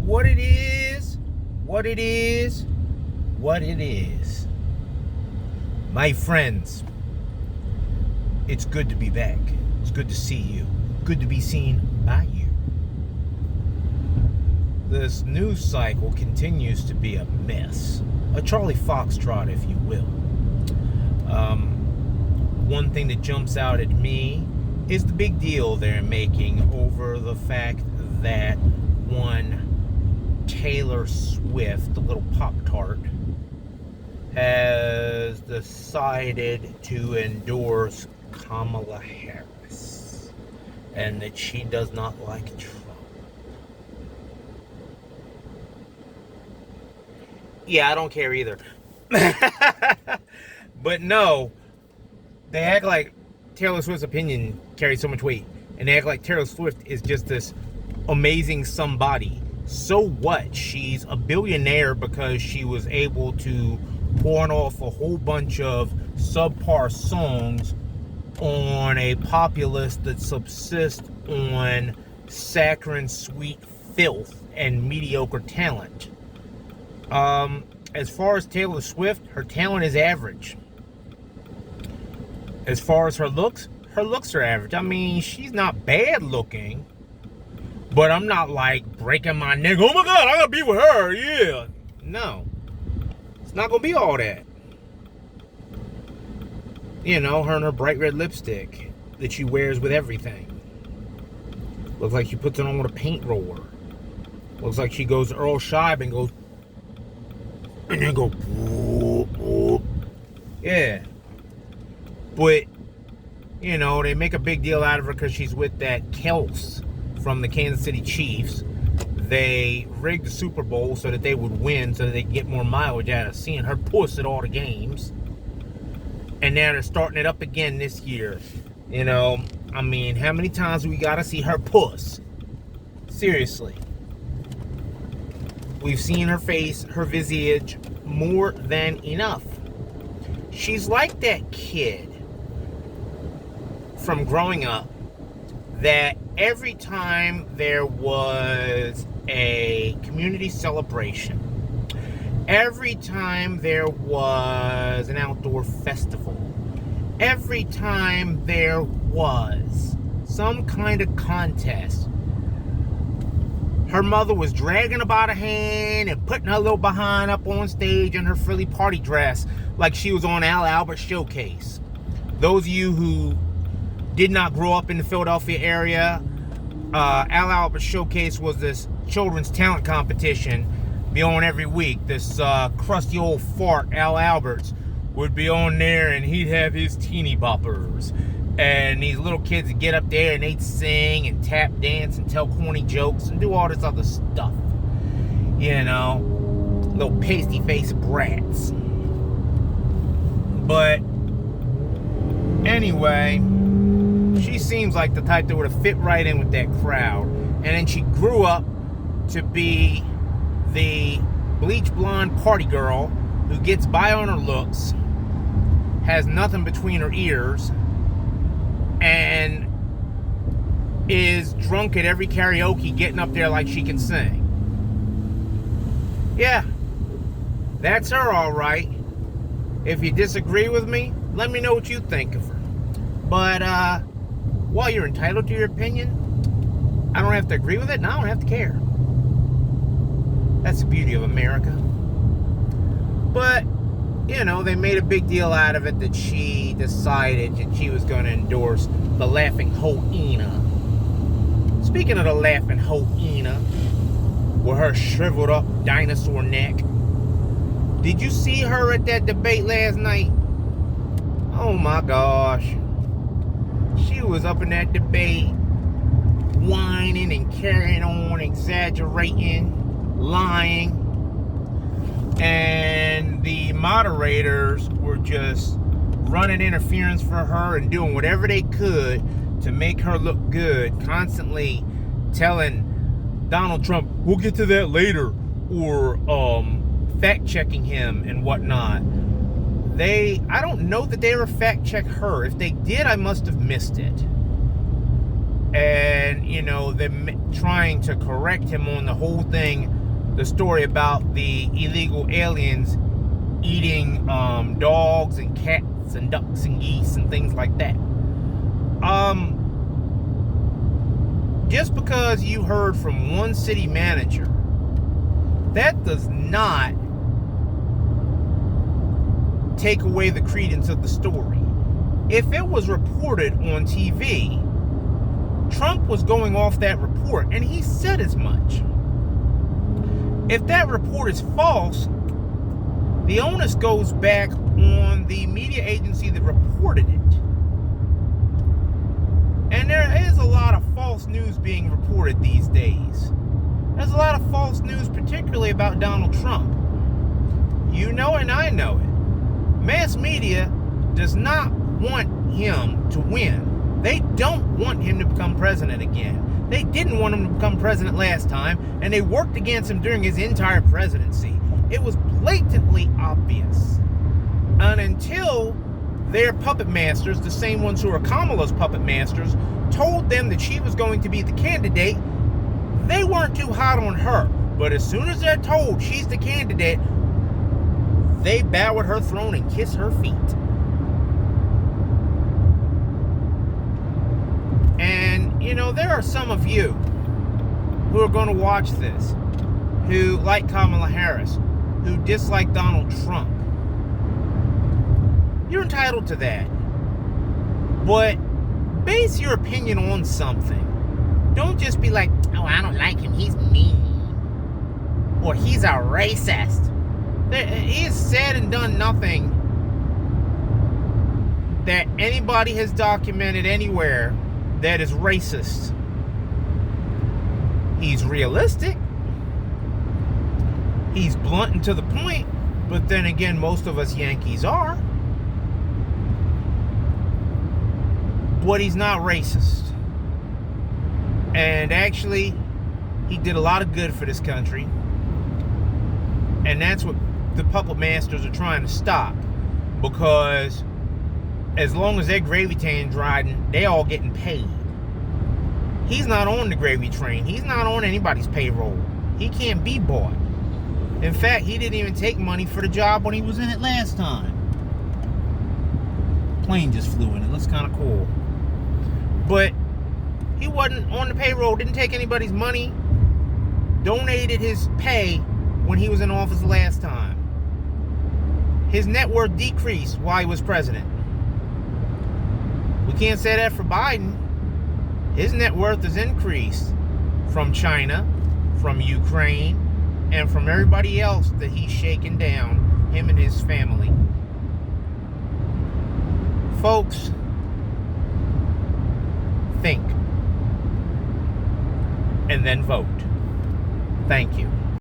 what it is, what it is, what it is. My friends, it's good to be back. It's good to see you. Good to be seen by you. This news cycle continues to be a mess. A Charlie Foxtrot, if you will. One thing that jumps out at me is the big deal they're making over the fact that one Taylor Swift, the little Pop-Tart, has decided to endorse Kamala Harris, and that she does not like Trump. Yeah, I don't care either. But no, they act like Taylor Swift's opinion carries so much weight, and they act like Taylor Swift is just this amazing somebody. So what? She's a billionaire because she was able to pawn off a whole bunch of subpar songs on a populace that subsists on saccharine sweet filth and mediocre talent. As far as Taylor Swift, her talent is average. As far as her looks are average. I mean, she's not bad looking, but I'm not like breaking my neck. Oh my God, I gotta be with her. Yeah. No. It's not gonna be all that. You know, her and her bright red lipstick that she wears with everything. Looks like she puts it on with a paint roller. Looks like she goes to Earl Scheib and goes, and then go, yeah. But, you know, they make a big deal out of her because she's with that Kels from the Kansas City Chiefs. They rigged the Super Bowl so that they would win, so that they could get more mileage out of seeing her puss at all the games. And now they're starting it up again this year. You know, I mean, how many times do we got to see her puss? Seriously. We've seen her face, her visage, more than enough. She's like that kid from growing up that every time there was a community celebration, every time there was an outdoor festival, every time there was some kind of contest, her mother was dragging her by the hand and putting her little behind up on stage in her frilly party dress like she was on Al Albert Showcase. Those of you who did not grow up in the Philadelphia area, Al Albert Showcase was this children's talent competition be on every week. This crusty old fart, Al Alberts, would be on there and he'd have his teeny boppers. And these little kids would get up there and they'd sing and tap dance and tell corny jokes and do all this other stuff. You know, little pasty-faced brats. But anyway, she seems like the type that would have fit right in with that crowd. And then she grew up to be the bleach blonde party girl who gets by on her looks, has nothing between her ears, and is drunk at every karaoke getting up there like she can sing. Yeah, that's her all right. If you disagree with me, let me know what you think of her. But while you're entitled to your opinion, I don't have to agree with it and I don't have to care. That's the beauty of America. But you know, they made a big deal out of it that she decided that she was going to endorse the Laughing Hyena. Speaking of the Laughing Hyena, with her shriveled up dinosaur neck, did you see her at that debate last night? Oh my gosh. She was up in that debate, whining and carrying on, exaggerating, lying. And the moderators were just running interference for her and doing whatever they could to make her look good, constantly telling Donald Trump, we'll get to that later, or fact-checking him and whatnot. I don't know that they ever fact-checked her. If they did, I must have missed it. And, you know, they're trying to correct him on the whole thing, the story about the illegal aliens eating dogs and cats and ducks and geese and things like that. Just because you heard from one city manager, that does not take away the credence of the story. If it was reported on TV, Trump was going off that report, and he said as much. If that report is false, the onus goes back on the media agency that reported it. And there is a lot of false news being reported these days. There's a lot of false news, particularly about Donald Trump. You know it and I know it. Mass media does not want him to win. They don't want him to become president again. They didn't want him to become president last time, and they worked against him during his entire presidency. It was blatantly obvious. And until their puppet masters, the same ones who are Kamala's puppet masters, told them that she was going to be the candidate, they weren't too hot on her. But as soon as they're told she's the candidate, they bow at her throne and kiss her feet. And, you know, there are some of you who are going to watch this, who like Kamala Harris, who dislike Donald Trump. You're entitled to that. But base your opinion on something. Don't just be like, oh, I don't like him, he's mean. Or he's a racist. He has said and done nothing that anybody has documented anywhere that is racist. He's realistic. He's blunt and to the point. But then again, most of us Yankees are. But he's not racist. And actually, he did a lot of good for this country. And that's what the puppet masters are trying to stop. Because as long as their gravy train's riding, they all getting paid. He's not on the gravy train. He's not on anybody's payroll. He can't be bought. In fact, he didn't even take money for the job when he was in it last time. Plane just flew in. It looks kind of cool. But he wasn't on the payroll, didn't take anybody's money, donated his pay when he was in office last time. His net worth decreased while he was president. We can't say that for Biden. His net worth has increased from China, from Ukraine, and from everybody else that he's shaken down, him and his family. Folks, think and then vote. Thank you.